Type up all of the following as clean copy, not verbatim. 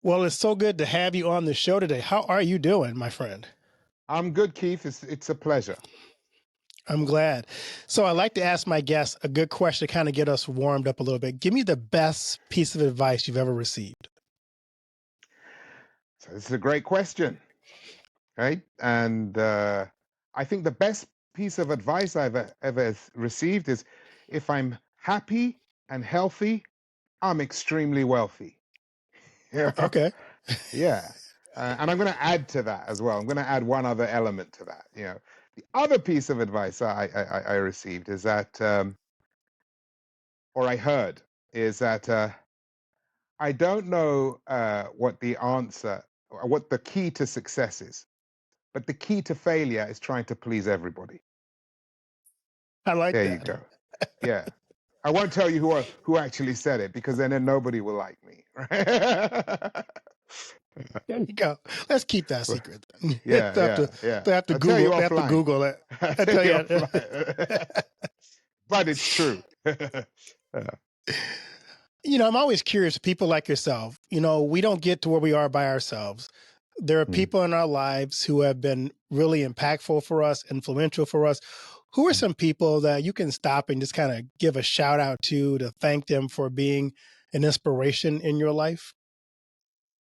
Well, it's so good to have you on the show today. How are you doing, my friend? I'm good, Keith. It's a pleasure. I'm glad. So I like to ask my guests a good question to kind of get us warmed up a little bit. Give me the best piece of advice you've ever received. So this is a great question, right? And I think the best piece of advice I've ever received is if I'm happy and healthy, I'm extremely wealthy. Yeah, Okay. yeah. And I'm going to add to that as well. I'm going to add one other element to that. The other piece of advice I received is that, or I heard, is that I don't know what the answer, or what the key to success is, but the key to failure is trying to please everybody. I like There you that. go. Yeah. I won't tell you who actually said it because then nobody will like me, right? There you go. Let's keep that secret. Yeah, They have to, yeah, yeah. they have to I'll tell you Google. They have to offline. Google it. I'll I tell tell you you. offline. But it's true. I'm always curious. People like yourself. We don't get to where we are by ourselves. There are Mm, people in our lives who have been really impactful for us, influential for us. Who are mm. some people that you can stop and just kind of give a shout out to thank them for being an inspiration in your life?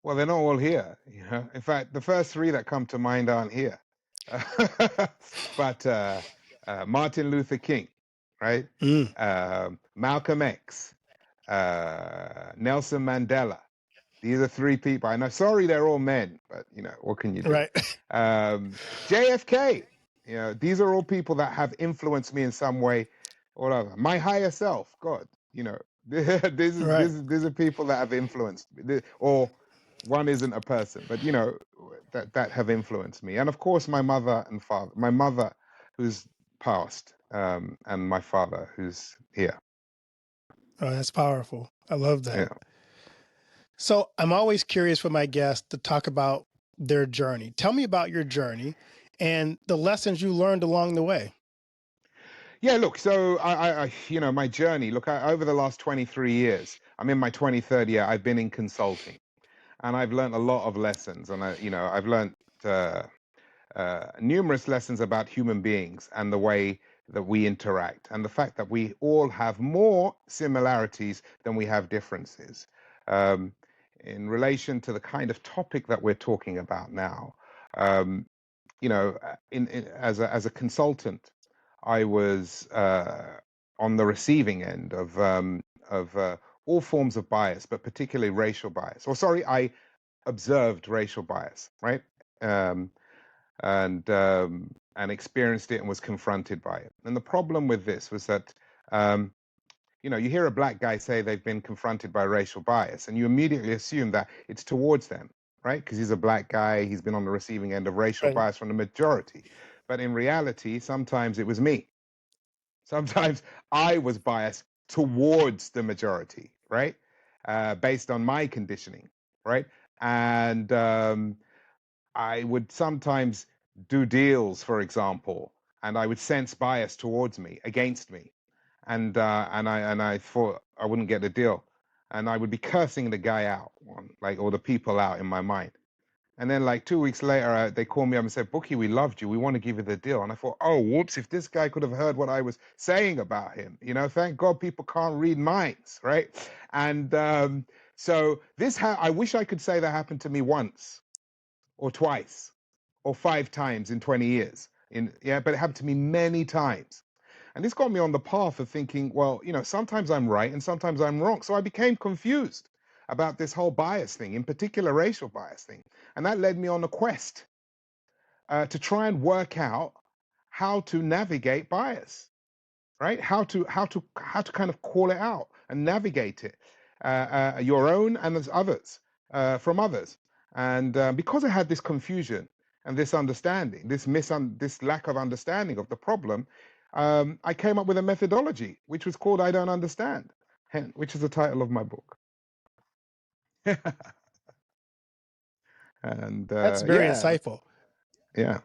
Well, they're not all here. In fact, the first three that come to mind aren't here. But Martin Luther King, right? Mm, Malcolm X, Nelson Mandela. These are three people. I know. Sorry, they're all men, but what can you do? right. JFK. These are all people that have influenced me in some way or whatever. My higher self, God. Right. These are people that have influenced me. Or one isn't a person, but that have influenced me. And of course, my mother and father. My mother, who's passed, and my father, who's here. Oh, that's powerful. I love that. Yeah. So I'm always curious for my guests to talk about their journey. Tell me about your journey and the lessons you learned along the way. Yeah, look, so my journey, look, over the last 23 years, I'm in my 23rd year, I've been in consulting and I've learned a lot of lessons. And I've learned numerous lessons about human beings and the way that we interact and the fact that we all have more similarities than we have differences. Um, in relation to the kind of topic that we're talking about now, um, as a consultant, I was on the receiving end of all forms of bias, but particularly racial bias. Or sorry, I observed racial bias, right? Um, and experienced it and was confronted by it. And the problem with this was that um, you hear a black guy say they've been confronted by racial bias, and you immediately assume that it's towards them, right? Because he's a black guy, he's been on the receiving end of racial Right. bias from the majority. But in reality, sometimes it was me. Sometimes I was biased towards the majority, right? Based on my conditioning, right? And I would sometimes do deals, for example, and I would sense bias towards me, against me, and I thought I wouldn't get the deal, and I would be cursing the guy out, or the people out in my mind. And then, like 2 weeks later, they called me up and said, "Buki, we loved you. We want to give you the deal." And I thought, "Oh, whoops! If this guy could have heard what I was saying about him, thank God people can't read minds, right?" And so I wish I could say that happened to me once or twice or 5 times in 20 years. But it happened to me many times. And this got me on the path of thinking, well, sometimes I'm right and sometimes I'm wrong. So I became confused about this whole bias thing, in particular racial bias thing. And that led me on a quest to try and work out how to navigate bias, right? How to kind of call it out and navigate it, your own and as others, from others. And because I had this confusion and this understanding, this lack of understanding of the problem, I came up with a methodology which was called "I Don't Understand," which is the title of my book. And That's very insightful. yeah,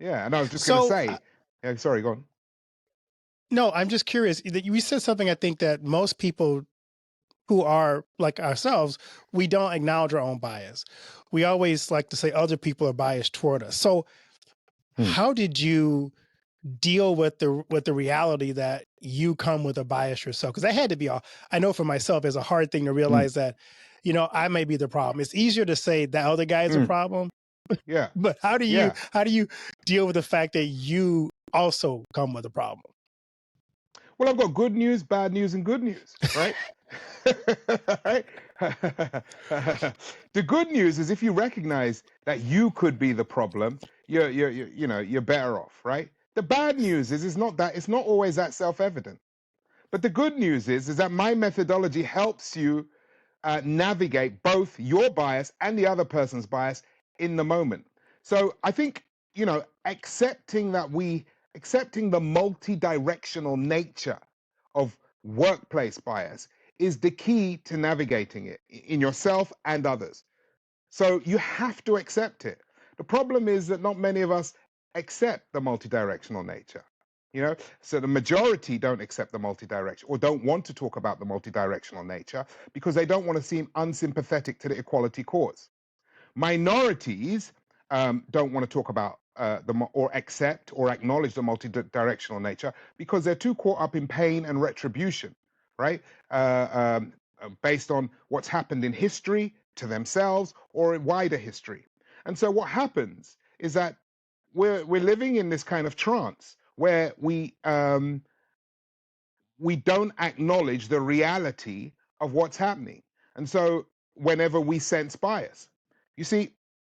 yeah. And I was just going to So, say, yeah, sorry, go on. no, I'm just curious that you said something I think that most people who are like ourselves, we don't acknowledge our own bias. We always like to say other people are biased toward us. So Hmm. how did you deal with the reality that you come with a bias yourself? Because that had to be all. I know for myself, it's a hard thing to Mm. realize that, I may be the problem. It's easier to say that other guy is a Mm. problem, Yeah. but Yeah. how do you deal with the fact that you also come with a problem? Well, I've got good news, bad news, and good news, right? Right? The good news is if you recognize that you could be the problem, you're better off, right? The bad news is it's not always that self-evident. But the good news is that my methodology helps you navigate both your bias and the other person's bias in the moment. So I think, accepting the multi-directional nature of workplace bias is the key to navigating it in yourself and others. So you have to accept it. The problem is that not many of us accept the multidirectional nature. So the majority don't accept the multidirectional or don't want to talk about the multidirectional nature because they don't want to seem unsympathetic to the equality cause. Minorities don't want to talk about or accept or acknowledge the multi-directional nature because they're too caught up in pain and retribution, right? Based on what's happened in history to themselves or in wider history. And so what happens is that we're living in this kind of trance where we don't acknowledge the reality of what's happening. And so whenever we sense bias, you see,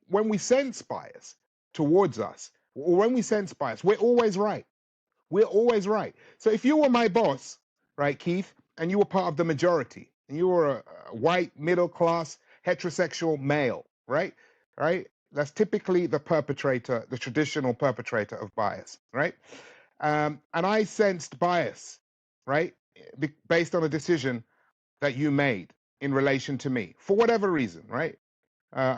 when we sense bias towards us, or when we sense bias, we're always right. We're always right. So if you were my boss, right, Keith, and you were part of the majority, and you were a white, middle class, heterosexual male, right? Right? That's typically the perpetrator, the traditional perpetrator of bias, right? And I sensed bias, right, based on a decision that you made in relation to me for whatever reason, right?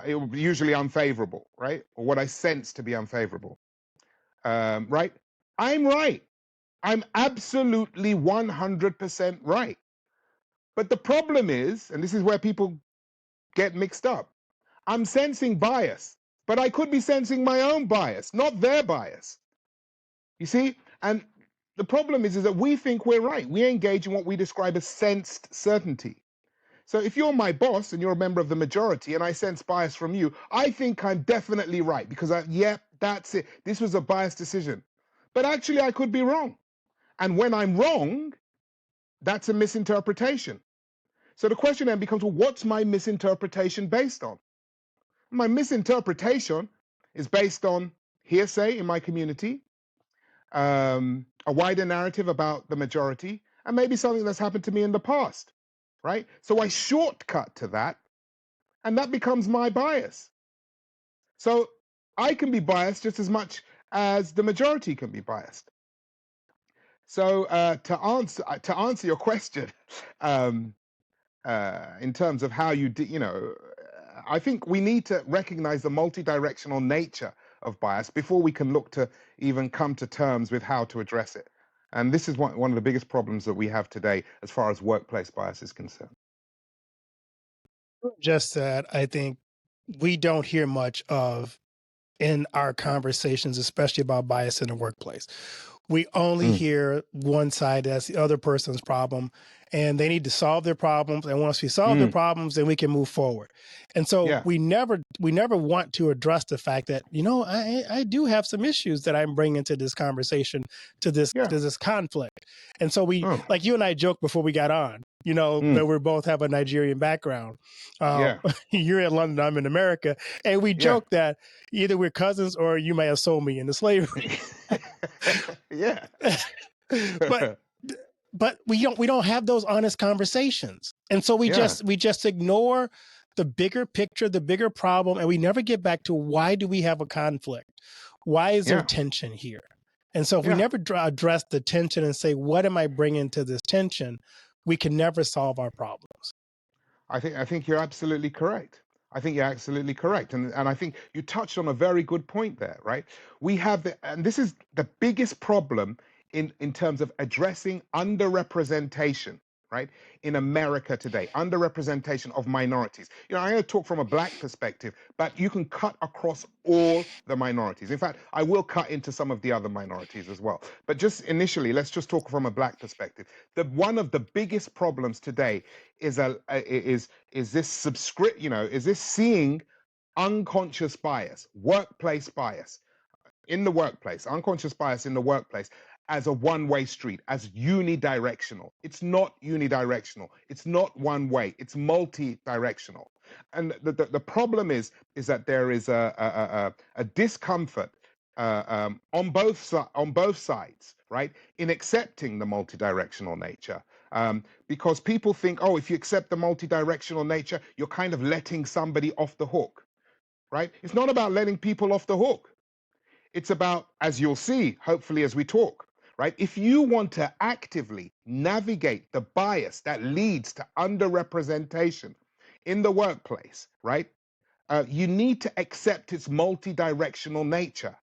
It will be usually unfavorable, right? Or what I sense to be unfavorable, right? I'm right. I'm absolutely 100% right. But the problem is, and this is where people get mixed up, I'm sensing bias, but I could be sensing my own bias, not their bias. You see? And the problem is that we think we're right. We engage in what we describe as sensed certainty. So if you're my boss and you're a member of the majority and I sense bias from you, I think I'm definitely right because that's it. This was a biased decision. But actually, I could be wrong. And when I'm wrong, that's a misinterpretation. So the question then becomes, well, what's my misinterpretation based on? My misinterpretation is based on hearsay in my community, a wider narrative about the majority, and maybe something that's happened to me in the past, right? So I shortcut to that, and that becomes my bias. So I can be biased just as much as the majority can be biased. So to answer your question, um, in terms of how I think we need to recognize the multidirectional nature of bias before we can look to even come to terms with how to address it. And this is one of the biggest problems that we have today as far as workplace bias is concerned. Just that I think we don't hear much of in our conversations, especially about bias in the workplace. We only Mm. hear one side as the other person's problem, and they need to solve their problems. And once we solve their Mm. problems, then we can move forward. And so Yeah, we never want to address the fact that I do have some issues that I'm bringing to this conversation, to this yeah. to this conflict. And so we, Oh. like you and I joked before we got on, Mm. that we both have a Nigerian background. Yeah, You're in London, I'm in America, and we yeah. joke that either we're cousins or you may have sold me into slavery. Yeah. but but we don't have those honest conversations, and so we Yeah, just we just ignore the bigger picture, the bigger problem, and we never get back to why do we have a conflict, why is there yeah, tension here. And so if we yeah. never address the tension and say what am I bringing to this tension, we can never solve our problems. I think you're absolutely correct. I think you're absolutely correct. And I think you touched on a very good point there, right? And this is the biggest problem in terms of addressing underrepresentation, right? In America today, underrepresentation of minorities. You know, I'm going to talk from a black perspective, but you can cut across all the minorities. In fact, I will cut into some of the other minorities as well. But just initially, let's just talk from a black perspective. One of the biggest problems today is this subscript, you know, is this seeing unconscious bias, workplace bias in the workplace, unconscious bias in the workplace as a one-way street, as unidirectional. It's not unidirectional. It's not one way. It's multi-directional. And the problem is that there is a discomfort on both sides, right, in accepting the multidirectional nature. Because people think, oh, if you accept the multidirectional nature, you're kind of letting somebody off the hook, right? It's not about letting people off the hook. It's about, as you'll see, hopefully, as we talk, right? If you want to actively navigate the bias that leads to underrepresentation in the workplace, right? You need to accept its multidirectional nature.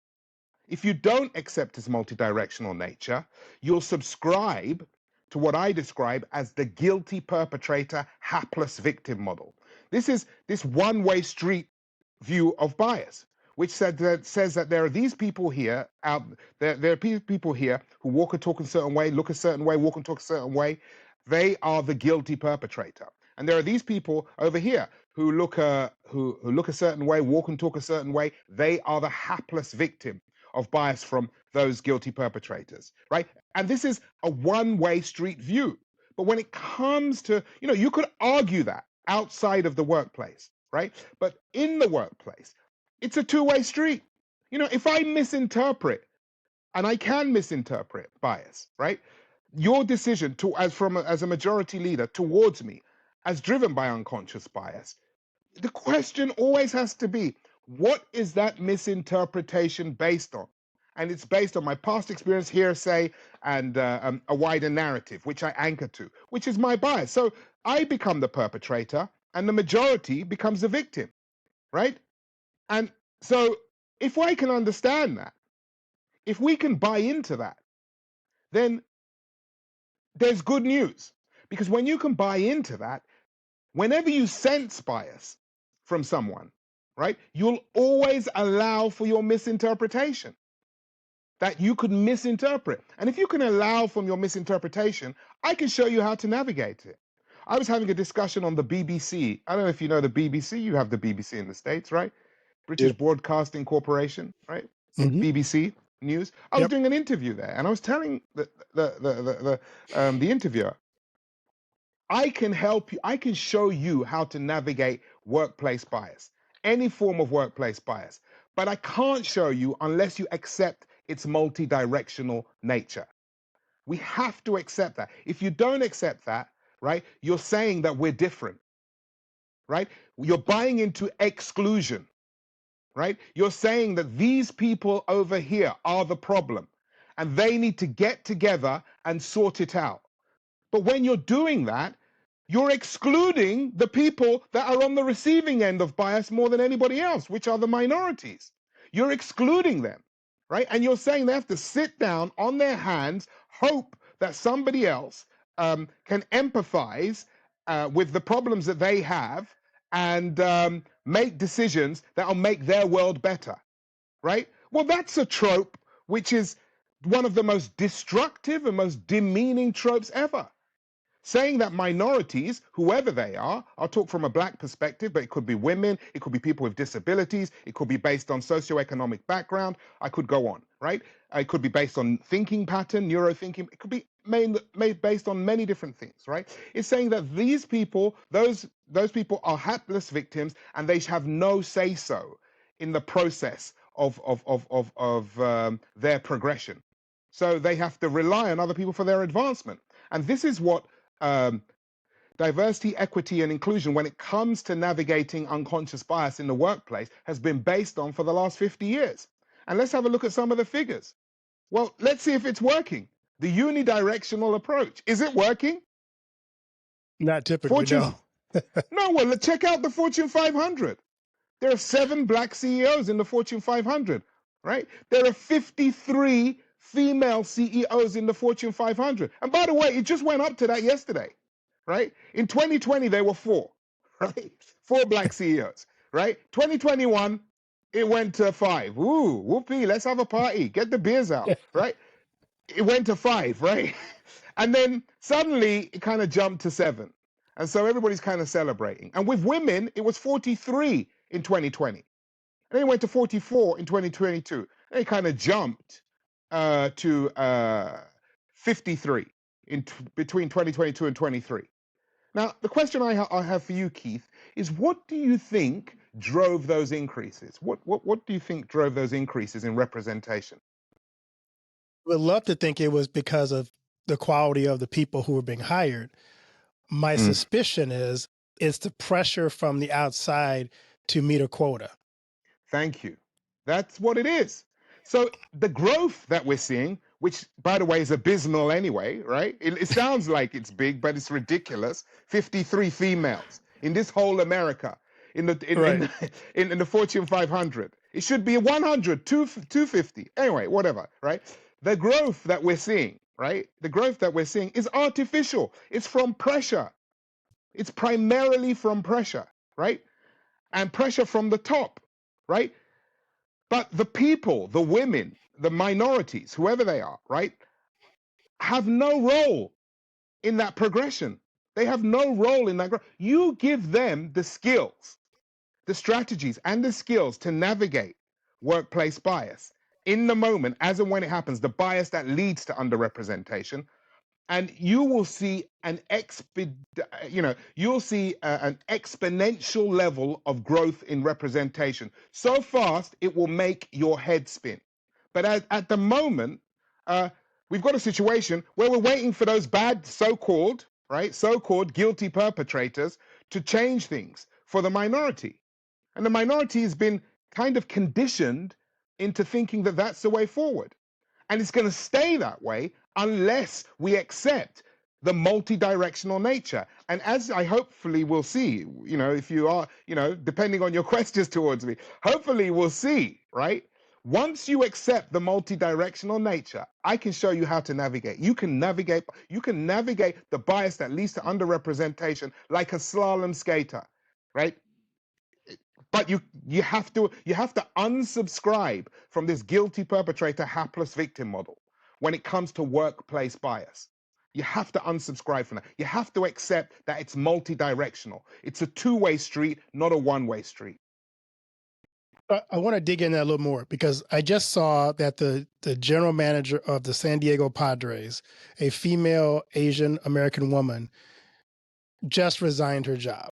If you don't accept its multidirectional nature, you'll subscribe to what I describe as the guilty perpetrator, hapless victim model. This is this one-way street view of bias, which says that there are these people here there are people here who walk and talk a certain way, look a certain way, walk and talk a certain way. They are the guilty perpetrator. And there are these people over here who look a certain way, walk and talk a certain way. They are the hapless victim of bias from those guilty perpetrators, right? And this is a one-way street view. But when it comes to, you know, you could argue that outside of the workplace, right? But in the workplace, it's a two-way street. You know, if I misinterpret, and I can misinterpret bias, right? Your decision as a majority leader towards me, as driven by unconscious bias, the question always has to be, what is that misinterpretation based on? And it's based on my past experience, hearsay, and a wider narrative, which I anchor to, which is my bias. So I become the perpetrator, and the majority becomes the victim, right? And so if I can understand that, if we can buy into that, then there's good news. Because when you can buy into that, whenever you sense bias from someone, right, you'll always allow for your misinterpretation that you could misinterpret. And if you can allow from your misinterpretation, I can show you how to navigate it. I was having a discussion on the BBC. I don't know if you know the BBC. You have the BBC in the States, right? British Yep. Broadcasting Corporation, right? Hmm. BBC News. I was Yep. doing an interview there, and I was telling the interviewer, I can help you. I can show you how to navigate workplace bias, any form of workplace bias. But I can't show you unless you accept its multidirectional nature. We have to accept that. If you don't accept that, right, you're saying that we're different, right? You're buying into exclusion, right? You're saying that these people over here are the problem and they need to get together and sort it out. But when you're doing that, you're excluding the people that are on the receiving end of bias more than anybody else, which are the minorities. You're excluding them, right? And you're saying they have to sit down on their hands, hope that somebody else can empathize with the problems that they have and make decisions that will make their world better, right? Well, that's a trope which is one of the most destructive and most demeaning tropes ever. Saying that minorities, whoever they are, I'll talk from a black perspective, but it could be women, it could be people with disabilities, it could be based on socioeconomic background, I could go on, right? It could be based on thinking pattern, neurothinking, it could be made based on many different things, right? It's saying that these people, those people are hapless victims and they have no say-so in the process of their progression. So they have to rely on other people for their advancement. And this is what diversity, equity, and inclusion, when it comes to navigating unconscious bias in the workplace, has been based on for the last 50 years. And let's have a look at some of the figures. Well, let's see if it's working. The unidirectional approach. Is it working? Not typically, Fortune. no. No, well, check out the Fortune 500. There are 7 black CEOs in the Fortune 500, right? There are 53 female CEOs in the Fortune 500. And by the way, it just went up to that yesterday. right? In 2020, there were four, right? Four black CEOs, right? 2021, it went to five. Ooh, whoopee, let's have a party. Get the beers out, right? It went to five, right? And then suddenly it kind of jumped to seven. And so everybody's kind of celebrating. And with women, it was 43 in 2020. And then it went to 44 in 2022. And it kind of jumped to 53 between 2022 and 23. Now, the question I have for you, Keith, is what do you think drove those increases? What do you think drove those increases in representation? Would love to think it was because of the quality of the people who were being hired. My Mm. suspicion is it's the pressure from the outside to meet a quota. Thank you. That's what it is. So the growth that we're seeing, which by the way is abysmal anyway, right? It sounds like it's big, but it's ridiculous. 53 females in this whole America, in the Right. in the Fortune 500. It should be 100, 250. Anyway, whatever, right? The growth that we're seeing, right? The growth that we're seeing is artificial. It's from pressure. It's primarily from pressure, right? And pressure from the top, right? But the people, the women, the minorities, whoever they are, right, have no role in that progression. They have no role in that growth. You give them the skills, the strategies, and the skills to navigate workplace bias in the moment, as and when it happens, the bias that leads to underrepresentation, and you will see you'll see an exponential level of growth in representation so fast it will make your head spin. But at the moment, uh, we've got a situation where we're waiting for those bad so-called guilty perpetrators to change things for the minority, and the minority has been kind of conditioned into thinking that that's the way forward. And it's going to stay that way unless we accept the multi-directional nature. And as I hopefully will see, if you are, depending on your questions towards me, hopefully we'll see, right? Once you accept the multi-directional nature, I can show you how to navigate. You can navigate the bias that leads to underrepresentation like a slalom skater, right? But you have to unsubscribe from this guilty perpetrator hapless victim model when it comes to workplace bias. You have to unsubscribe from that. You have to accept that it's multi-directional. It's a two-way street, not a one-way street. I want to dig in that a little more because I just saw that the general manager of the San Diego Padres, a female Asian American woman, just resigned her job.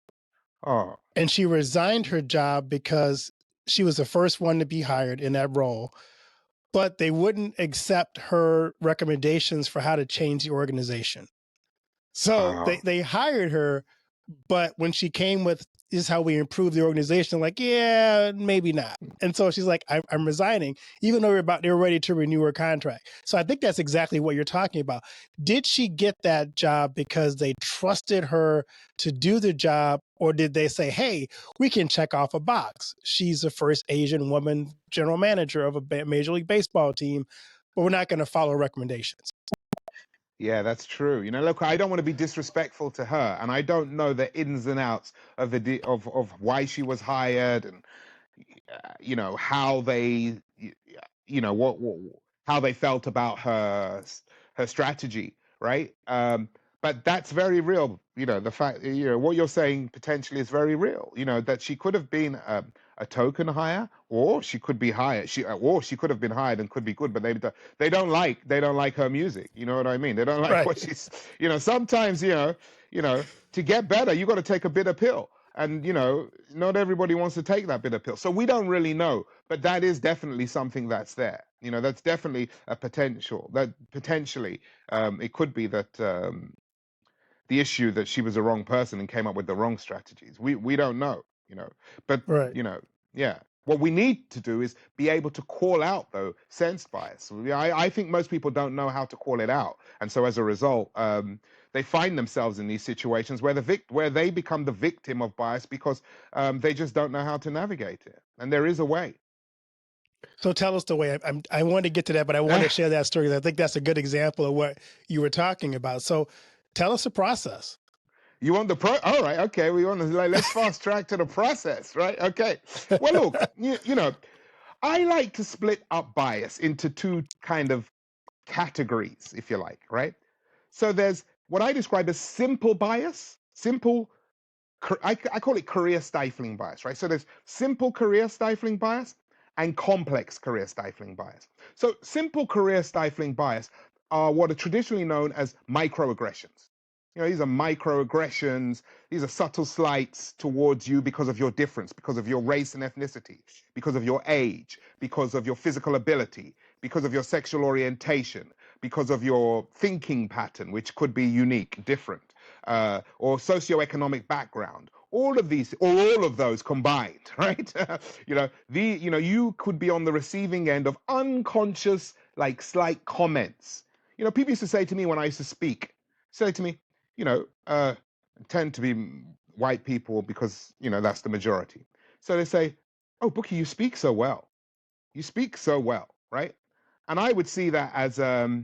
Oh, And she resigned her job because she was the first one to be hired in that role, but they wouldn't accept her recommendations for how to change the organization. So oh. they hired her, but when she came with this is how we improve the organization, like, yeah, maybe not. And so she's like, I'm resigning, even though they were ready to renew her contract. So I think that's exactly what you're talking about. Did she get that job because they trusted her to do the job, or did they say, hey, we can check off a box? She's the first Asian woman general manager of a Major League Baseball team, but we're not going to follow recommendations. Yeah, that's true. Look, I don't want to be disrespectful to her, and I don't know the ins and outs of of why she was hired, and how they what how they felt about her strategy, right? But that's very real. The fact, what you're saying potentially is very real. That she could have been a token hire, or she could be hired. Or she could have been hired and could be good, but they don't like her music. You know what I mean? They don't like Right. what she's. Sometimes to get better, you got to take a bitter pill. And not everybody wants to take that bitter pill, so we don't really know, but that is definitely something that's there. That's definitely a potential that potentially it could be that the issue that she was the wrong person and came up with the wrong strategies. We don't know, but Right. yeah. What we need to do is be able to call out though sense bias. I think most people don't know how to call it out, and so as a result, they find themselves in these situations where where they become the victim of bias because they just don't know how to navigate it. And there is a way. So tell us the way. I want to get to that, but I want to share that story. I think that's a good example of what you were talking about. So tell us the process. You want the all right, okay, we want to, like, let's fast track to the process, right? Okay. Well, look, you know, I like to split up bias into two kind of categories, if you like, right? So there's what I describe as simple bias, I call it career stifling bias, right? So there's simple career stifling bias and complex career stifling bias. So simple career stifling bias are what are traditionally known as microaggressions. You know, these are microaggressions. These are subtle slights towards you because of your difference, because of your race and ethnicity, because of your age, because of your physical ability, because of your sexual orientation, because of your thinking pattern, which could be unique, different, or socioeconomic background. All of these, or all of those combined, right? You could be on the receiving end of unconscious, like, slight comments. You know, people used to say to me when I used to speak, say to me, tend to be white people because, that's the majority. So they say, "Oh, Buki, you speak so well. You speak so well," right? And I would see that as a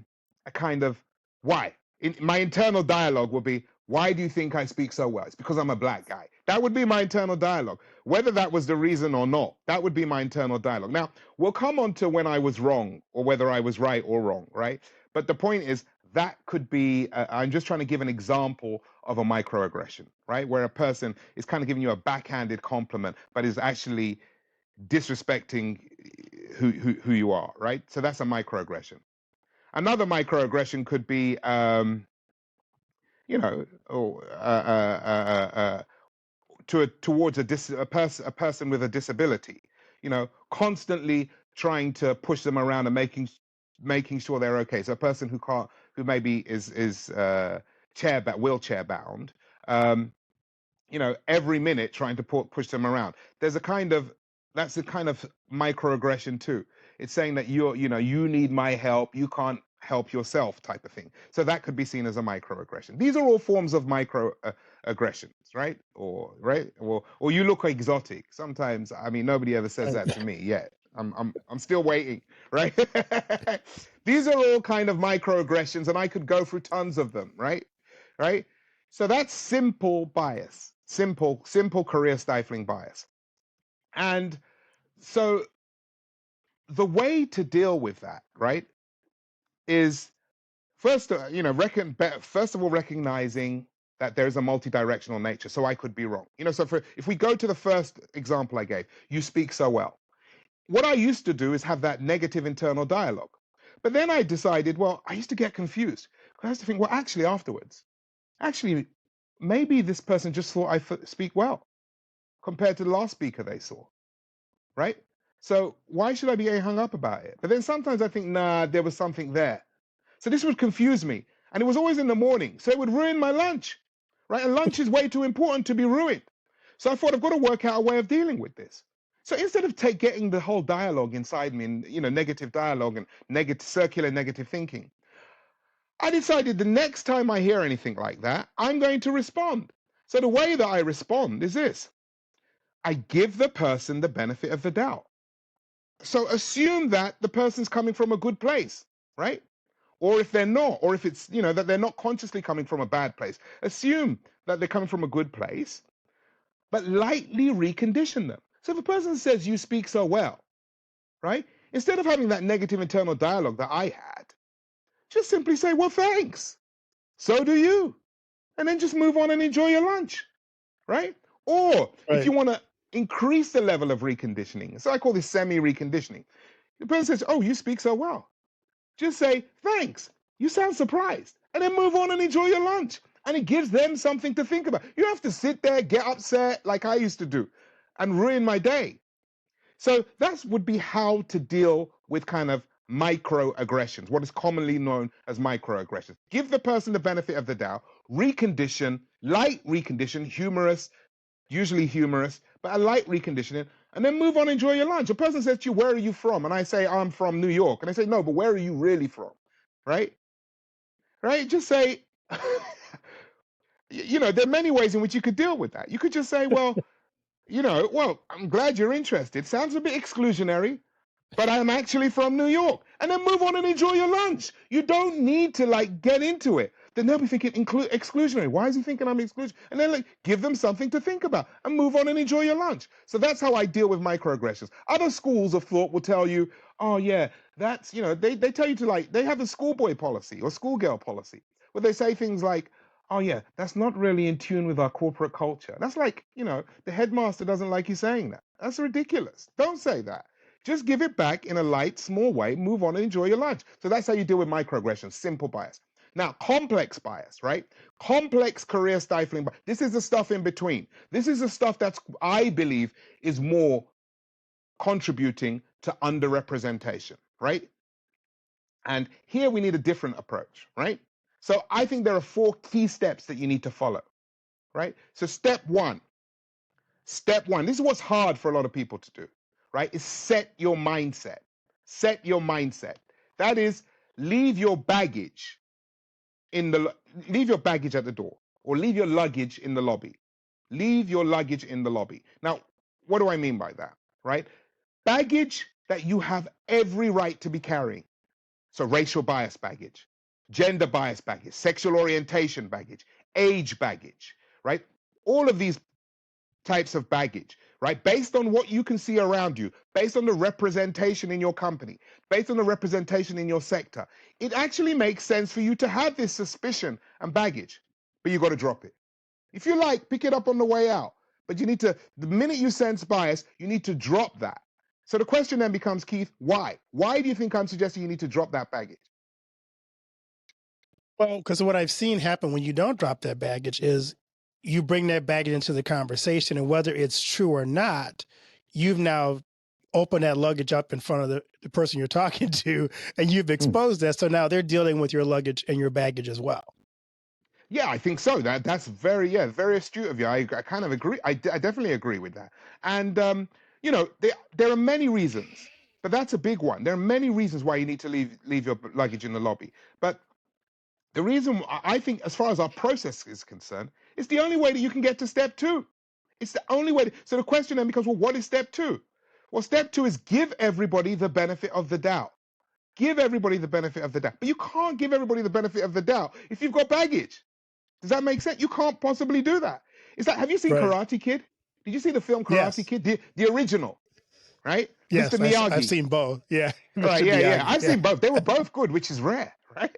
kind of why. My internal dialogue would be, why do you think I speak so well? It's because I'm a black guy. That would be my internal dialogue. Whether that was the reason or not, that would be my internal dialogue. Now, we'll come on to when I was wrong or whether I was right or wrong, right? But the point is, that could be, I'm just trying to give an example of a microaggression, right? Where a person is kind of giving you a backhanded compliment, but is actually disrespecting who you are, right? So that's a microaggression. Another microaggression could be, towards a person with a disability, constantly trying to push them around and making sure they're okay. So a person who maybe is wheelchair bound, every minute trying to push them around. That's a kind of microaggression too. It's saying that you need my help, you can't help yourself, type of thing. So that could be seen as a microaggression. These are all forms of microaggressions, right? Or you look exotic. Sometimes, I mean, nobody ever says that to me yet. I'm still waiting, right? These are all kind of microaggressions, and I could go through tons of them, right? Right? So that's simple bias, simple career stifling bias. And so the way to deal with that, right, is first of all, recognizing that there's a multidirectional nature. So I could be wrong. So if we go to the first example I gave, you speak so well. What I used to do is have that negative internal dialogue. But then I decided, well, I used to get confused. I used to think, well, actually, maybe this person just thought I speak well compared to the last speaker they saw, right? So why should I be hung up about it? But then sometimes I think, nah, there was something there. So this would confuse me. And it was always in the morning. So it would ruin my lunch, right? And lunch is way too important to be ruined. So I thought, I've got to work out a way of dealing with this. So instead of getting the whole dialogue inside me and, negative dialogue and circular negative thinking, I decided the next time I hear anything like that, I'm going to respond. So the way that I respond is this. I give the person the benefit of the doubt. So assume that the person's coming from a good place, right? Or if they're not, or if it's, that they're not consciously coming from a bad place, assume that they're coming from a good place, but lightly recondition them. So if a person says, you speak so well, right? Instead of having that negative internal dialogue that I had, just simply say, well, thanks. So do you. And then just move on and enjoy your lunch, right? Or if you want to increase the level of reconditioning, so I call this semi-reconditioning. The person says, oh, you speak so well. Just say, thanks. You sound surprised. And then move on and enjoy your lunch. And it gives them something to think about. You don't have to sit there, get upset like I used to do and ruin my day. So that would be how to deal with kind of microaggressions, what is commonly known as microaggressions. Give the person the benefit of the doubt, recondition, light recondition, usually humorous, but a light reconditioning, and then move on, enjoy your lunch. A person says to you, where are you from? And I say, I'm from New York. And I say, no, but where are you really from? Right? Right? Just say, there are many ways in which you could deal with that. You could just say, well, I'm glad you're interested. Sounds a bit exclusionary, but I'm actually from New York. And then move on and enjoy your lunch. You don't need to get into it. then they'll be thinking exclusionary. Why is he thinking I'm exclusionary? And then like give them something to think about and move on and enjoy your lunch. So that's how I deal with microaggressions. Other schools of thought will tell you, oh yeah, that's, they tell you to like, they have a schoolboy policy or schoolgirl policy where they say things like, oh yeah, that's not really in tune with our corporate culture. That's like, the headmaster doesn't like you saying that. That's ridiculous. Don't say that. Just give it back in a light, small way, move on and enjoy your lunch. So that's how you deal with microaggressions, simple bias. Now, complex bias, right? Complex career stifling bias. This is the stuff in between. This is the stuff that's, I believe, is more contributing to underrepresentation, right? And here we need a different approach, right? So I think there are 4 key steps that you need to follow, right? So step one, this is what's hard for a lot of people to do, right? Is set your mindset. Set your mindset. That is, leave your baggage at the door, or leave your luggage in the lobby. Leave your luggage in the lobby. Now, what do I mean by that, right? Baggage that you have every right to be carrying. So racial bias baggage, gender bias baggage, sexual orientation baggage, age baggage, right? All of these types of baggage, right? Based on what you can see around you, based on the representation in your company, based on the representation in your sector, it actually makes sense for you to have this suspicion and baggage, but you got to drop it. If you like, pick it up on the way out, but you need to, the minute you sense bias, you need to drop that. So the question then becomes, Keith, why? Why do you think I'm suggesting you need to drop that baggage? Well, because what I've seen happen when you don't drop that baggage is you bring that baggage into the conversation, and whether it's true or not, you've now opened that luggage up in front of the person you're talking to, and you've exposed that. So now they're dealing with your luggage and your baggage as well. Yeah, I think so. That's very astute of you. I kind of agree. I definitely agree with that. And there are many reasons, but that's a big one. There are many reasons why you need to leave your luggage in the lobby. But the reason I think, as far as our process is concerned, it's the only way that you can get to step 2. It's the only way. So the question then becomes, well, what is step 2? Well, step 2 is give everybody the benefit of the doubt. Give everybody the benefit of the doubt. But you can't give everybody the benefit of the doubt if you've got baggage. Does that make sense? You can't possibly do that. It's like, have you seen Karate Kid? Did you see the film Karate Kid? The original, right? Yes, Mr. Miyagi. I've seen both. Yeah. Right, yeah. I've seen both. They were both good, which is rare, right?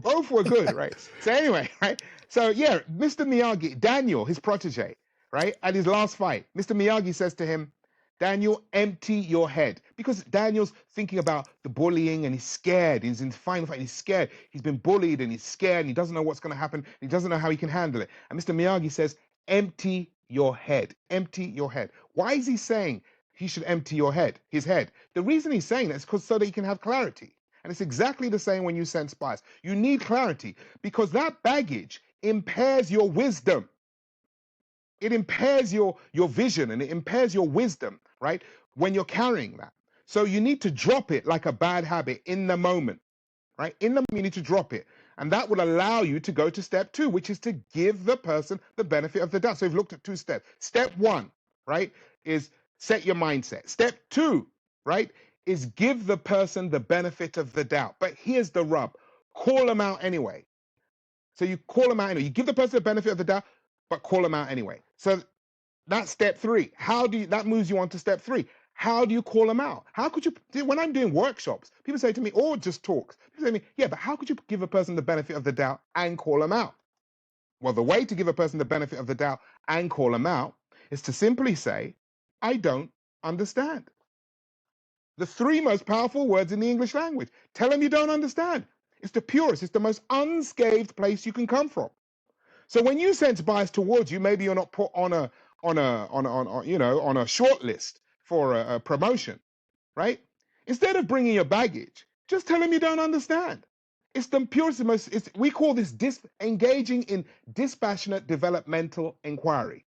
Both were good, right? So anyway, right? So yeah, Mr. Miyagi, Daniel, his protege, right? At his last fight, Mr. Miyagi says to him, Daniel, empty your head. Because Daniel's thinking about the bullying and he's scared. He's in the final fight and he's scared. He's been bullied and he's scared and he doesn't know what's going to happen. He doesn't know how he can handle it. And Mr. Miyagi says, empty your head. Empty your head. Why is he saying he should empty his head? The reason he's saying that is because so that he can have clarity. And it's exactly the same when you sense bias. You need clarity because that baggage impairs your wisdom. It impairs your vision and it impairs your wisdom, right? When you're carrying that. So you need to drop it like a bad habit in the moment, right? In the moment, you need to drop it. And that will allow you to go to step 2, which is to give the person the benefit of the doubt. So we've looked at 2 steps. Step 1, right, is set your mindset. Step 2, right, is give the person the benefit of the doubt. But here's the rub. Call them out anyway. So you call them out anyway. You give the person the benefit of the doubt, but call them out anyway. So that's step 3. That moves you on to step 3. How do you call them out? How could you, when I'm doing workshops, people say to me, or just talks, people say to me, yeah, but how could you give a person the benefit of the doubt and call them out? Well, the way to give a person the benefit of the doubt and call them out is to simply say, I don't understand. The 3 most powerful words in the English language. Tell them you don't understand. It's the purest, it's the most unscathed place you can come from. So when you sense bias towards you, maybe you're not put on a short list for a promotion, right? Instead of bringing your baggage, just tell them you don't understand. It's the purest, we call this engaging in dispassionate developmental inquiry,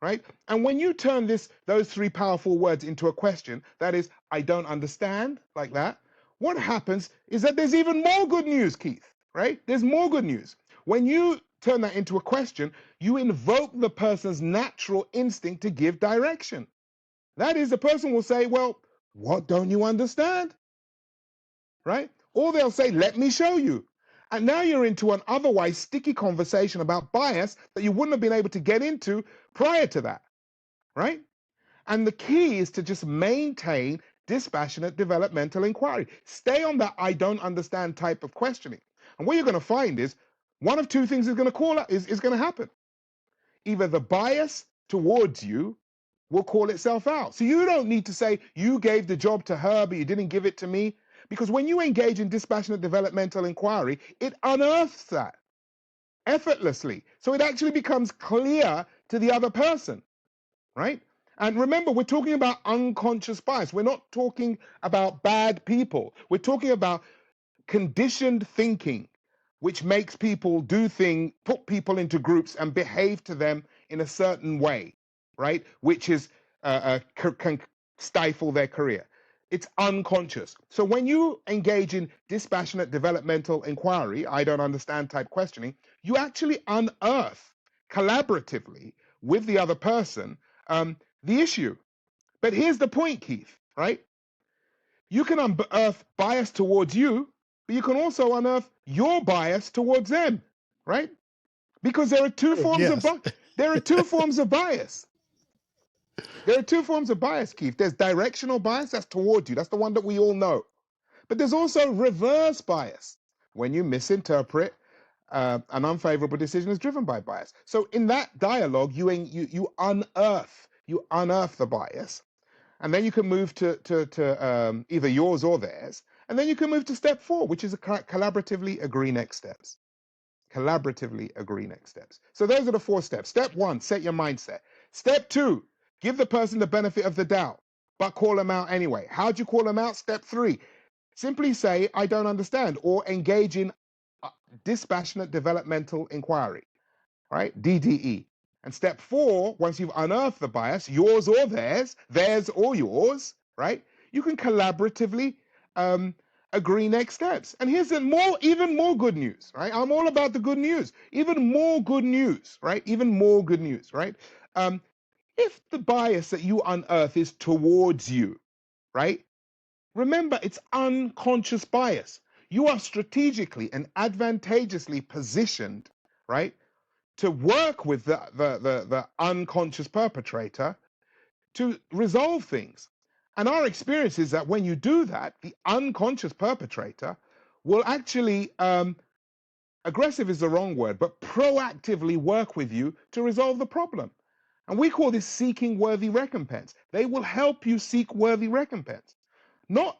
right? And when you turn those 3 powerful words into a question, that is, I don't understand, like that, what happens is that there's even more good news, Keith, right? There's more good news. When you turn that into a question, you invoke the person's natural instinct to give direction. That is, the person will say, well, what don't you understand? Right? Or they'll say, let me show you. And now you're into an otherwise sticky conversation about bias that you wouldn't have been able to get into prior to that, right? And the key is to just maintain dispassionate developmental inquiry. Stay on that I don't understand type of questioning. And what you're going to find is one of two things is going to is going to happen. Either the bias towards you will call itself out. So you don't need to say you gave the job to her, but you didn't give it to me. Because when you engage in dispassionate developmental inquiry, it unearths that effortlessly. So it actually becomes clear to the other person, right? And remember, we're talking about unconscious bias. We're not talking about bad people. We're talking about conditioned thinking, which makes people do things, put people into groups and behave to them in a certain way, right? Which is can stifle their career. It's unconscious. So when you engage in dispassionate developmental inquiry, I don't understand type questioning, you actually unearth collaboratively with the other person the issue. But here's the point, Keith, right? You can unearth bias towards you, but you can also unearth your bias towards them, right? Because there are two forms of Yes. there are two forms of bias. There are two forms of bias, Keith. There's directional bias, that's towards you. That's the one that we all know. But there's also reverse bias, when you misinterpret an unfavorable decision is driven by bias. So in that dialogue, you unearth the bias, and then you can move to either yours or theirs, and then you can move to step 4, which is collaboratively agree next steps. Collaboratively agree next steps. So those are the 4 steps. Step 1, set your mindset. Step 2, give the person the benefit of the doubt, but call them out anyway. How do you call them out? Step 3, simply say, I don't understand, or engage in dispassionate developmental inquiry, right? DDE. And step 4, once you've unearthed the bias, yours or theirs, theirs or yours, right? You can collaboratively agree next steps. And here's even more good news, right? I'm all about the good news. Even more good news, right? Even more good news, right? If the bias that you unearth is towards you, right? Remember, it's unconscious bias. You are strategically and advantageously positioned, right, to work with the unconscious perpetrator to resolve things. And our experience is that when you do that, the unconscious perpetrator will actually, aggressive is the wrong word, but proactively work with you to resolve the problem. And we call this seeking worthy recompense. They will help you seek worthy recompense. But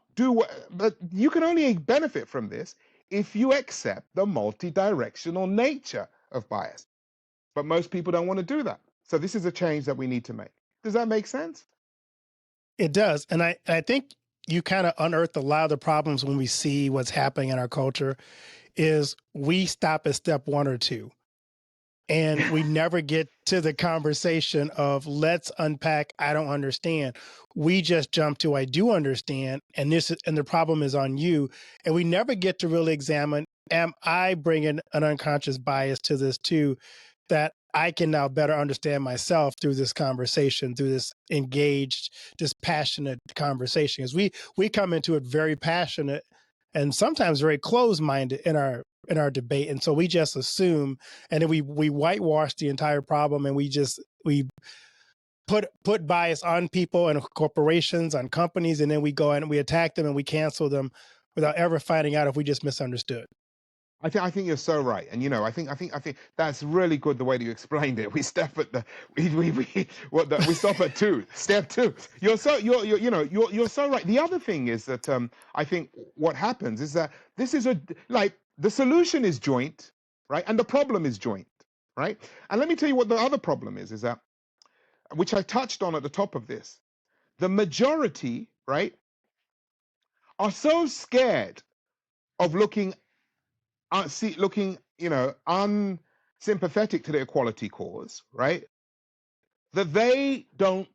you can only benefit from this if you accept the multidirectional nature of bias. But most people don't want to do that. So this is a change that we need to make. Does that make sense? It does. And I think you kind of unearthed a lot of the problems when we see what's happening in our culture is we stop at step 1 or 2. And we never get to the conversation of let's unpack, I don't understand. We just jump to I do understand, and the problem is on you. And we never get to really examine, am I bringing an unconscious bias to this too, that I can now better understand myself through this conversation, through this engaged, this passionate conversation. Because we come into it very passionate and sometimes very closed-minded in our debate, and so we just assume, and then we whitewash the entire problem, and we put bias on people and corporations, on companies, and then we go and we attack them and we cancel them without ever finding out if we just misunderstood. I think you're so right, and I think that's really good the way that you explained it. We step at the we stop at 2, step 2. You're so right. The other thing is that I think what happens is that this is the solution is joint, right, and the problem is joint, right. And let me tell you what the other problem is that, which I touched on at the top of this, the majority, right, are so scared of looking unsympathetic to the equality cause, right? That they don't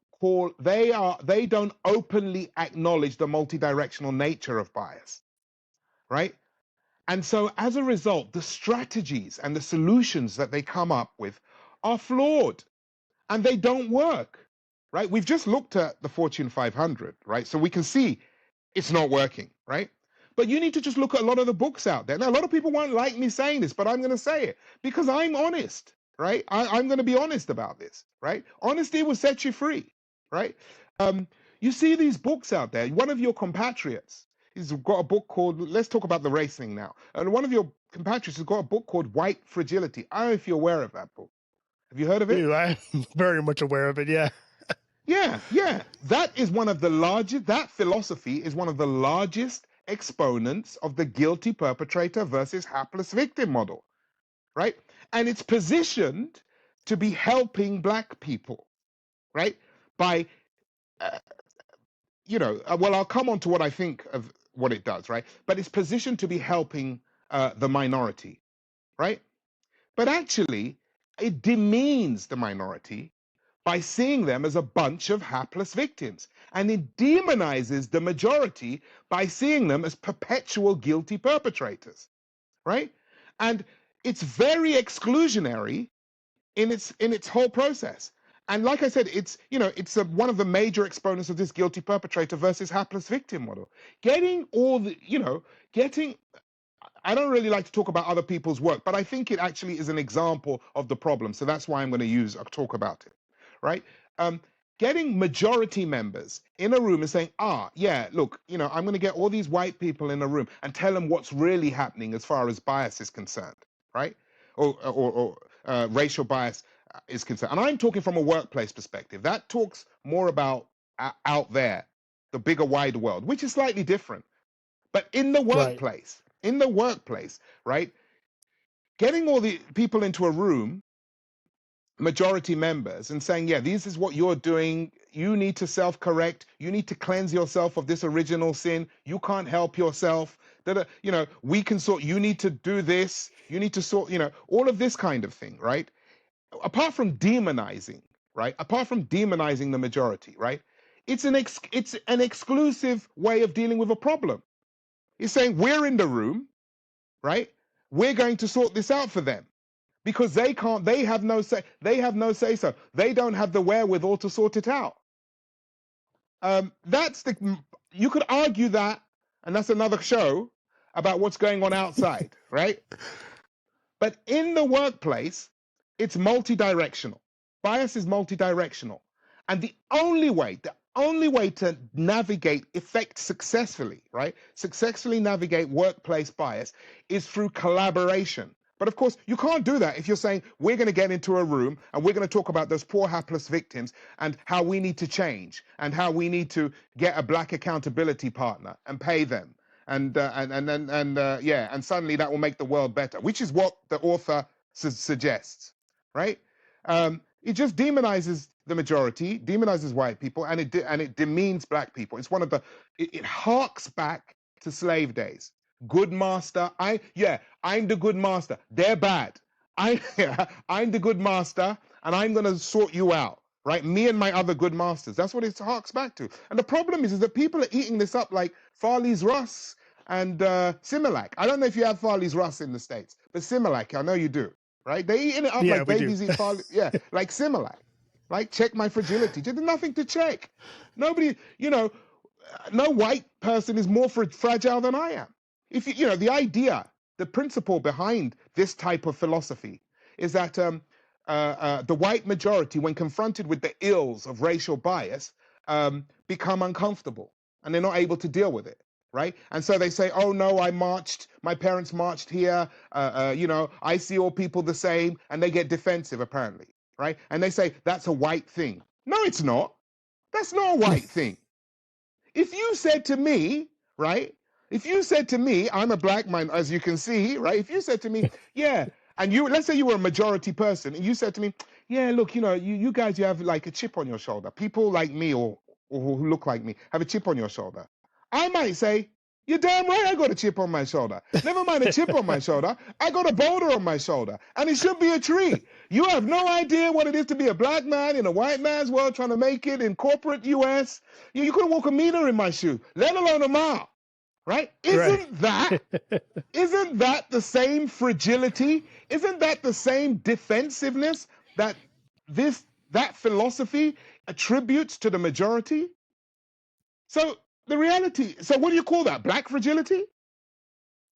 openly acknowledge the multidirectional nature of bias, right? And so as a result, the strategies and the solutions that they come up with are flawed and they don't work, right? We've just looked at the Fortune 500, right? So we can see it's not working, right? But you need to just look at a lot of the books out there. Now, a lot of people won't like me saying this, but I'm going to say it because I'm honest, right? I'm going to be honest about this, right? Honesty will set you free, right? You see these books out there. One of your compatriots, he's got a book called, let's talk about the race thing now. And one of your compatriots has got a book called White Fragility. I don't know if you're aware of that book. Have you heard of it? I'm very much aware of it. Yeah. Yeah. That is one of the largest, that philosophy is one of the largest exponents of the guilty perpetrator versus hapless victim model, right? And it's positioned to be helping Black people, right? By, well, I'll come on to what I think of what it does, right? But it's positioned to be helping the minority, right? But actually, it demeans the minority by seeing them as a bunch of hapless victims. And it demonizes the majority by seeing them as perpetual guilty perpetrators, right? And it's very exclusionary in its whole process. And like I said, it's one of the major exponents of this guilty perpetrator versus hapless victim model. I don't really like to talk about other people's work, but I think it actually is an example of the problem. So that's why I'm going to talk about it, right? Getting majority members in a room and saying, yeah, look, I'm going to get all these white people in a room and tell them what's really happening as far as bias is concerned, right? Or racial bias is concerned. And I'm talking from a workplace perspective. That talks more about out there, the bigger, wider world, which is slightly different. But in the workplace, right? Getting all the people into a room, majority members, and saying, yeah, this is what you're doing. You need to self-correct. You need to cleanse yourself of this original sin. You can't help yourself. We can sort, you need to do this. You need to sort, all of this kind of thing, right? Apart from demonizing, right? Apart from demonizing the majority, right? It's an exclusive way of dealing with a problem. It's saying we're in the room, right? We're going to sort this out for them because they have no say so. They don't have the wherewithal to sort it out. You could argue that, and that's another show about what's going on outside, right? But in the workplace, it's multidirectional. Bias is multidirectional. And the only way to navigate successfully navigate workplace bias is through collaboration. But of course, you can't do that if you're saying we're going to get into a room and we're going to talk about those poor hapless victims and how we need to change and how we need to get a Black accountability partner and pay them. And suddenly that will make the world better, which is what the author suggests, right? It just demonizes the majority, demonizes white people, and it demeans Black people. It's it harks back to slave days. Good master, I'm the good master. They're bad. I'm the good master, and I'm going to sort you out, right? Me and my other good masters. That's what it harks back to. And the problem is that people are eating this up like Farley's Russ and Similac. I don't know if you have Farley's Russ in the States, but Similac, I know you do, right? They're eating it up like babies eat Farley. Yeah, like Similac. Like, check my fragility. There's nothing to check. Nobody, no white person is more fragile than I am. If the idea, the principle behind this type of philosophy is that the white majority, when confronted with the ills of racial bias, become uncomfortable and they're not able to deal with it, right? And so they say, oh no, my parents marched here, I see all people the same, and they get defensive apparently, right? And they say, that's a white thing. No, it's not. That's not a white thing. If you said to me, right, I'm a Black man, as you can see, right? If you said to me, yeah, and let's say you were a majority person, and you said to me, yeah, look, you guys, you have like a chip on your shoulder. People like me or who look like me have a chip on your shoulder. I might say, you're damn right I got a chip on my shoulder. Never mind a chip on my shoulder. I got a boulder on my shoulder, and it should be a tree. You have no idea what it is to be a Black man in a white man's world trying to make it in corporate US. You couldn't walk a meter in my shoe, let alone a mile. Right? Isn't that the same fragility? Isn't that the same defensiveness that that philosophy attributes to the majority? So what do you call that? Black fragility?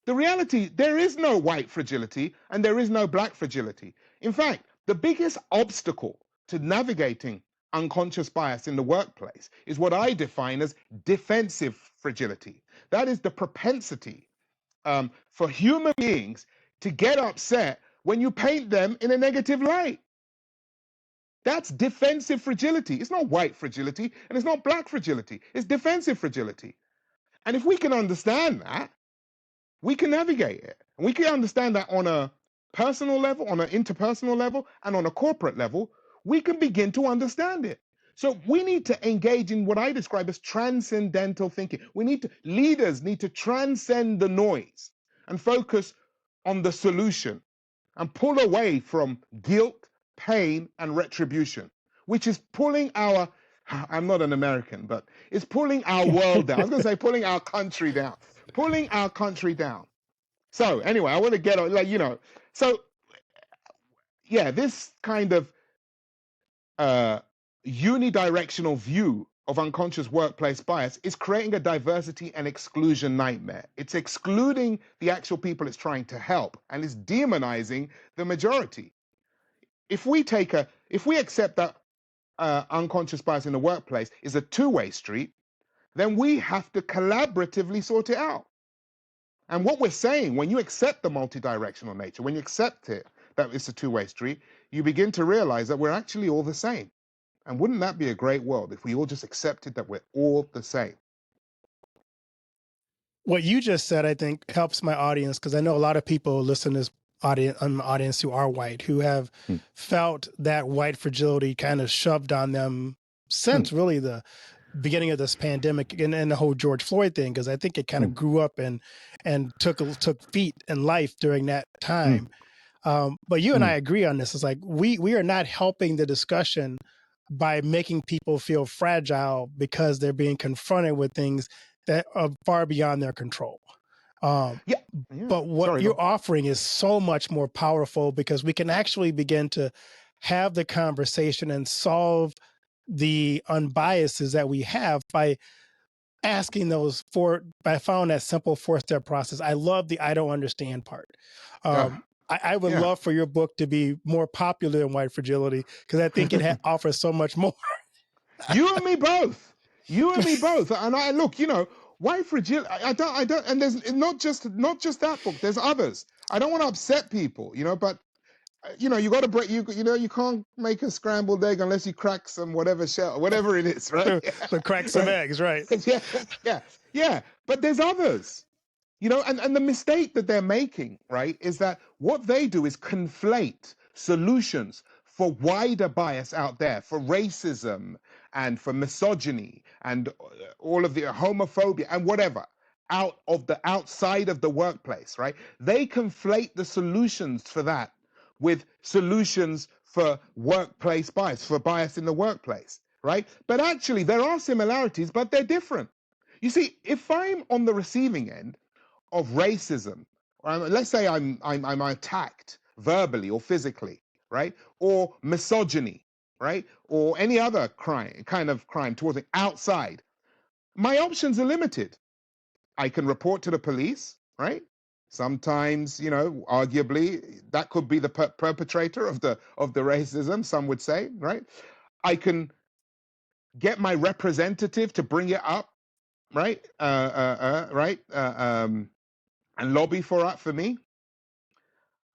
The reality, there is no white fragility and there is no black fragility. In fact, the biggest obstacle to navigating unconscious bias in the workplace is what I define as defensive fragility. That is the propensity for human beings to get upset when you paint them in a negative light. That's defensive fragility. It's not white fragility and it's not black fragility. It's defensive fragility. And if we can understand that, we can navigate it. And we can understand that on a personal level, on an interpersonal level, and on a corporate level, we can begin to understand it. So we need to engage in what I describe as transcendental thinking. Leaders need to transcend the noise and focus on the solution and pull away from guilt, pain, and retribution, which is pulling our, I'm not an American, but it's pulling our world down. I was going to say pulling our country down, pulling our country down. So anyway, I want to get on, like, so yeah, this kind of unidirectional view of unconscious workplace bias is creating a diversity and exclusion nightmare. It's excluding the actual people it's trying to help, and it's demonizing the majority. If we accept that unconscious bias in the workplace is a two-way street, then we have to collaboratively sort it out. And what we're saying, when you accept the multidirectional nature, when you accept it, that it's a two-way street, you begin to realize that we're actually all the same. And wouldn't that be a great world if we all just accepted that we're all the same? What you just said, I think, helps my audience, because I know a lot of people listen to this audience who are white, who have felt that white fragility kind of shoved on them since really the beginning of this pandemic and the whole George Floyd thing, because I think it kind of grew up and took feet in life during that time. But you and I agree on this. It's like we are not helping the discussion by making people feel fragile because they're being confronted with things that are far beyond their control. But what you're offering is so much more powerful, because we can actually begin to have the conversation and solve the unbiases that we have by asking by following that simple 4-step process. I love the I don't understand part. I would love for your book to be more popular than White Fragility, because I think it offers so much more. You and me both. You and me both. And I look, White Fragility. I don't. And there's not just that book. There's others. I don't want to upset people, but you got to break. You can't make a scrambled egg unless you crack some whatever shell, whatever it is, right? But crack some eggs, right? Yeah. But there's others. And the mistake that they're making, right, is that what they do is conflate solutions for wider bias out there, for racism and for misogyny and all of the homophobia and whatever, outside of the workplace, right? They conflate the solutions for that with solutions for workplace bias, for bias in the workplace, right? But actually, there are similarities, but they're different. You see, if I'm on the receiving end of racism, let's say I'm attacked verbally or physically, right? Or misogyny, right? Or any other kind of crime towards the outside, my options are limited. I can report to the police, right? Sometimes, arguably that could be the perpetrator of the racism, some would say, right? I can get my representative to bring it up, right? And lobby for me.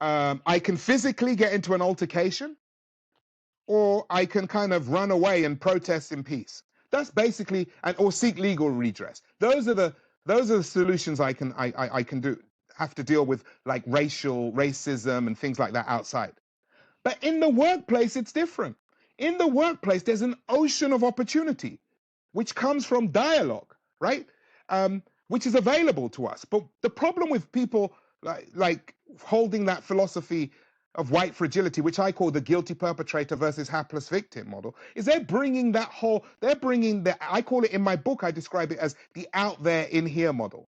I can physically get into an altercation, or I can kind of run away and protest in peace. That's basically, or seek legal redress. Those are the solutions I can have to deal with, like racism and things like that outside. But in the workplace, it's different. In the workplace, there's an ocean of opportunity, which comes from dialogue, right? Which is available to us. But the problem with people like holding that philosophy of white fragility, which I call the guilty perpetrator versus hapless victim model, is I call it in my book, I describe it as the out there in here model.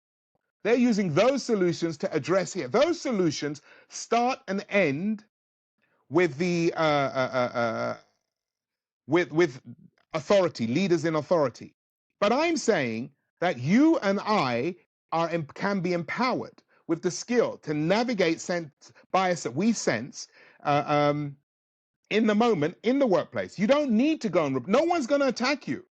They're using those solutions to address here. Those solutions start and end with the with authority, leaders in authority. But I'm saying that you and I can be empowered with the skill to navigate bias that we sense in the moment in the workplace. You don't need to go and no one's going to attack you.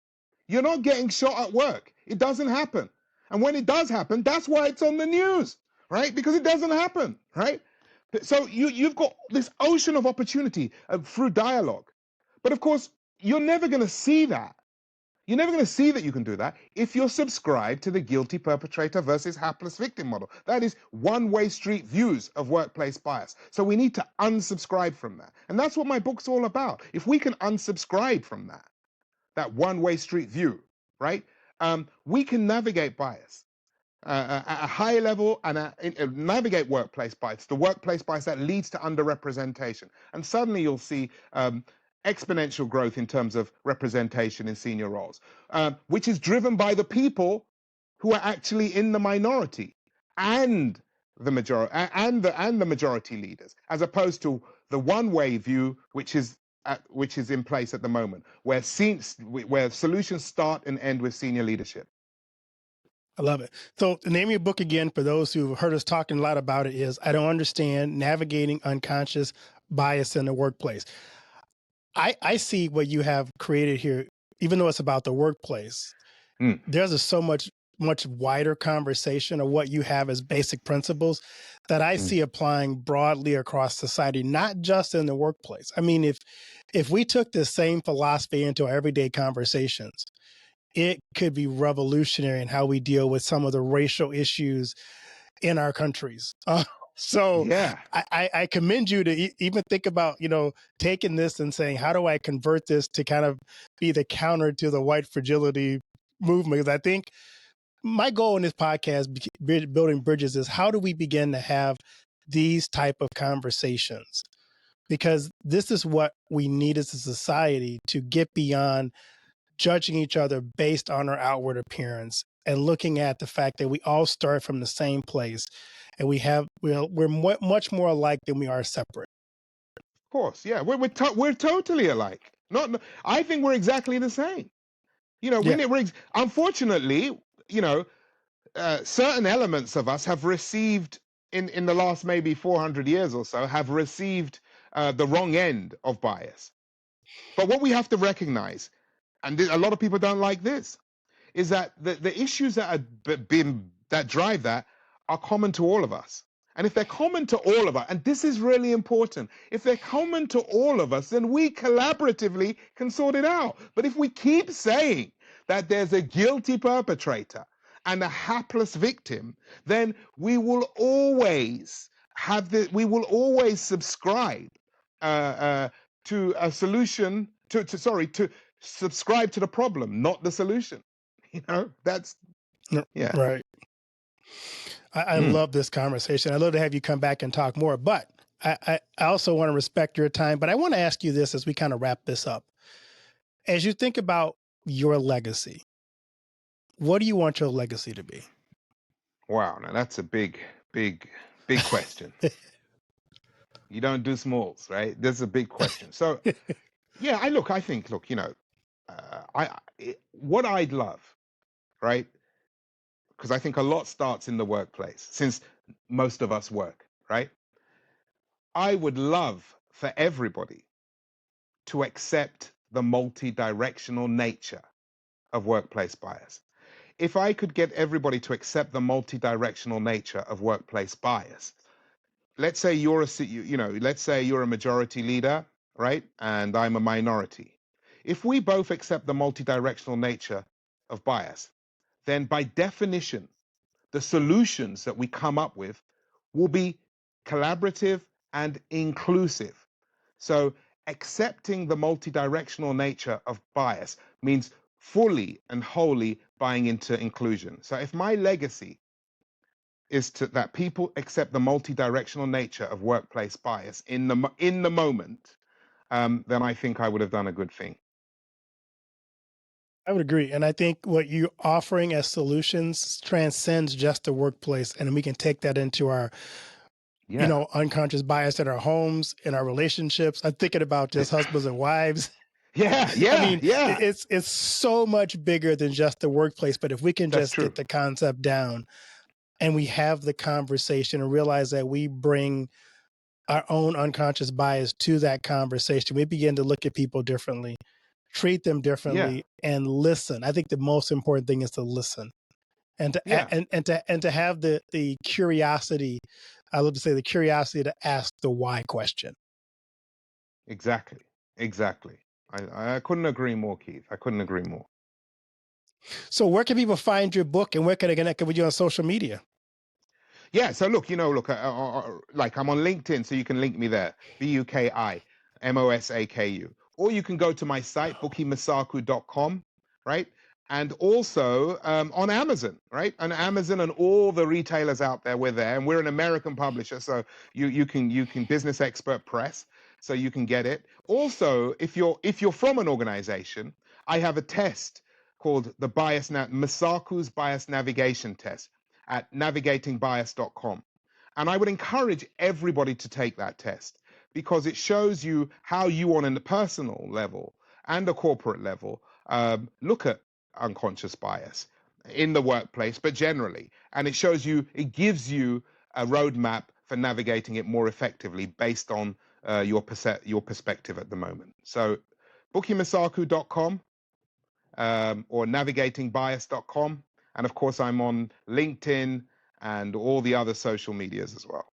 You're not getting shot at work. It doesn't happen. And when it does happen, that's why it's on the news, right? Because it doesn't happen, right? So you've got this ocean of opportunity through dialogue. But of course, you're never going to see that. You're never going to see that you can do that if you're subscribed to the guilty perpetrator versus hapless victim model. That is one-way street views of workplace bias. So we need to unsubscribe from that. And that's what my book's all about. If we can unsubscribe from that one-way street view, right? We can navigate bias at a high level and navigate workplace bias, the workplace bias that leads to underrepresentation. And suddenly you'll see exponential growth in terms of representation in senior roles, which is driven by the people who are actually in the minority and the majority leaders, as opposed to the one-way view, which is in place at the moment, where solutions start and end with senior leadership. I love it. So the name of your book, again, for those who've heard us talking a lot about it, is I Don't Understand: Navigating Unconscious Bias in the Workplace. I see what you have created here, even though it's about the workplace. There's so much wider conversation of what you have as basic principles that I see applying broadly across society, not just in the workplace. I mean, if we took this same philosophy into our everyday conversations, it could be revolutionary in how we deal with some of the racial issues in our countries. So yeah, I commend you to even think about, taking this and saying, how do I convert this to kind of be the counter to the white fragility movement? Because I think my goal in this podcast, Building Bridges, is how do we begin to have these type of conversations? Because this is what we need as a society to get beyond judging each other based on our outward appearance and looking at the fact that we all start from the same place and we're much more alike than we are separate. Of course, yeah, we're totally alike. I think we're exactly the same. Unfortunately, certain elements of us have received in the last maybe 400 years or so have received the wrong end of bias. But what we have to recognize, and a lot of people don't like this, is that the issues that drive that are common to all of us. And if they're common to all of us, and this is really important, if they're common to all of us, then we collaboratively can sort it out. But if we keep saying that there's a guilty perpetrator and a hapless victim, then we will always subscribe to a solution, to subscribe to the problem, not the solution. That's, yeah. Right. I love this conversation. I'd love to have you come back and talk more, but I also want to respect your time. But I want to ask you this as we kind of wrap this up. As you think about your legacy, what do you want your legacy to be? Wow, now that's a big question. You don't do smalls, right? That's a big question. So, yeah, I think, what I'd love, right? Because I think a lot starts in the workplace, since most of us work, right? I would love for everybody to accept the multidirectional nature of workplace bias. If I could get everybody to accept the multidirectional nature of workplace bias, let's say let's say you're a majority leader, right? And I'm a minority. If we both accept the multidirectional nature of bias, then by definition, the solutions that we come up with will be collaborative and inclusive. So accepting the multidirectional nature of bias means fully and wholly buying into inclusion. So if my legacy is that people accept the multidirectional nature of workplace bias in the moment, then I think I would have done a good thing. I would agree. And I think what you're offering as solutions transcends just the workplace. And we can take that into our, unconscious bias in our homes, in our relationships. I'm thinking about just husbands and wives. Yeah. I mean, it's so much bigger than just the workplace. But if we can just get the concept down, and we have the conversation and realize that we bring our own unconscious bias to that conversation, we begin to look at people differently, treat them Yeah, differently, and listen. I think the most important thing is to listen and to yeah, and to have the curiosity. I love to say the curiosity to ask the why question. exactly, exactly. I couldn't agree more, Keith. I couldn't agree more. So, where can people find your book, and where can they connect with you on social media? Yeah, so look, like I'm on LinkedIn, so you can link me there. BUKI Mosaku. Or you can go to my site, bukimosaku.com, right? And also on Amazon, right? On Amazon and all the retailers out there, we're there. And we're an American publisher, so you can Business Expert Press, so you can get it. Also, if you're from an organization, I have a test called the Mosaku's Bias Navigation Test at navigatingbias.com. And I would encourage everybody to take that test because it shows you how you, on a personal level and a corporate level, look at unconscious bias in the workplace, but generally. And it shows you, it gives you a roadmap for navigating it more effectively based on your perspective at the moment. So, bukimasaku.com or navigatingbias.com. And of course, I'm on LinkedIn and all the other social medias as well.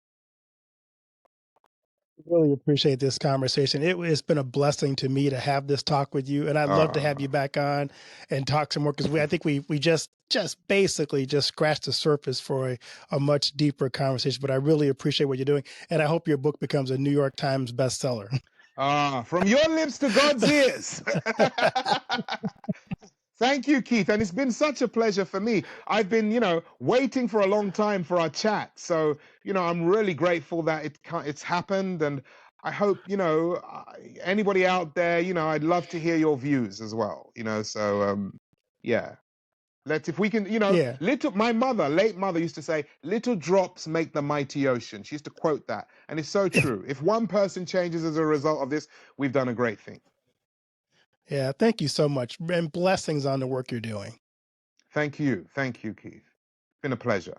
Really appreciate this conversation. It's been a blessing to me to have this talk with you, and I'd love to have Uh, you back on and talk some more because I think we just basically just scratched the surface for a much deeper conversation. But I really appreciate what you're doing, and I hope your book becomes a New York Times bestseller. from your lips to God's ears. Thank you, Keith. And it's been such a pleasure for me. I've been, waiting for a long time for our chat. So, I'm really grateful that it's happened. And I hope, anybody out there, I'd love to hear your views as well, So, yeah. Let's, if we can, Yeah, my mother, late mother, used to say, little drops make the mighty ocean. She used to quote that. And it's so true. If one person changes as a result of this, we've done a great thing. yeah. Thank you so much, and blessings on the work you're doing. Thank you. Thank you, Keith. It's been a pleasure.